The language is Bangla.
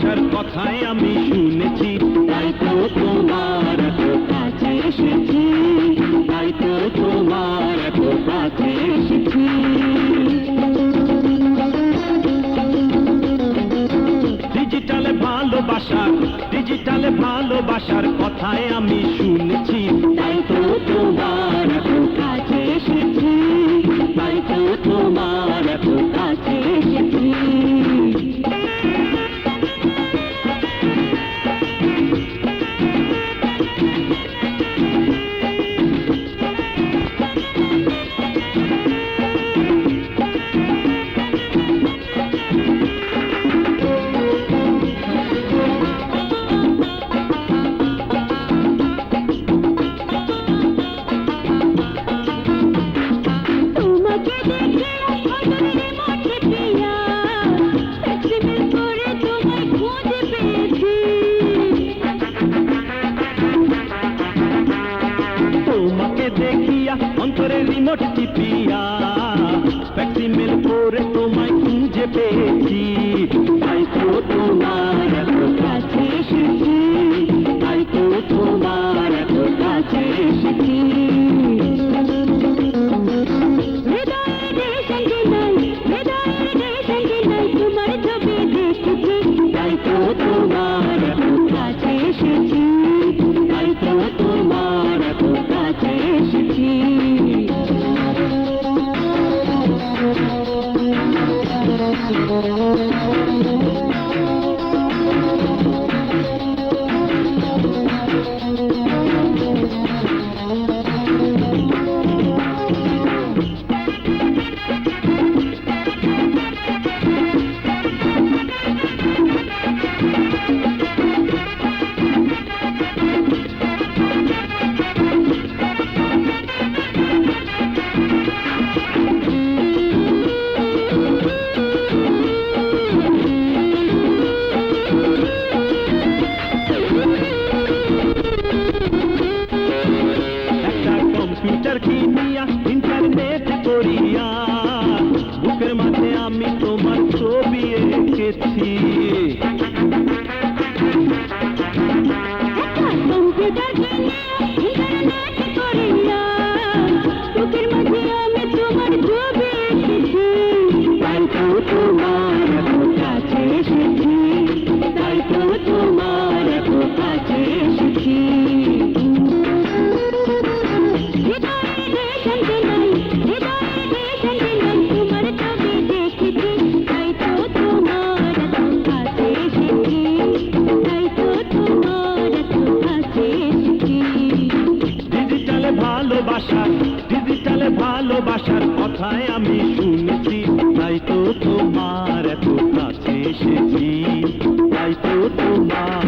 ভালোবাসার কথাই আমি শুনেছি, তাই তো তোমার এত কাছে এসেছি, তাই তো তোমার এত কাছে এসেছি। ডিজিটালে ভালোবাসার কথাই আমি শুনেছি, তাই তো তোমার এত কাছে এসেছি, তাই তো তোমার এত কাছে এসেছি। অন্তরে রিমোট টিপিয়া ফ্যাক্সিমেল করে তোমায় খুঁজে পেয়েছি, তাই তো তোমার এত কাছে এসেছি, তাই তো তোমার এত কাছে এসেছি। তোমার ছবি দেখেছি, তাই তো তোমার এত কাছে এসেছি, তাই তো তোমার এত কাছে এসেছি। কম্পিউটার কিনিয়া ইন্টারনেট করিয়া বুকের মাঝে আমি তোমার ছবি এঁকেছি। কম্পিউটার কিনিয়া ইন্টারনেট করিয়া বুকের মাঝে আমি তোমার ছবি এঁকেছি, তাই তো তোমার এত কাছে এসেছি, তাই তো তোমার এত কাছে এসেছি। ডিজিটালে ভালোবাসার কথাই আমি শুনেছি, তাই তো তোমার এত কাছে এসেছি, তাই তো তোমার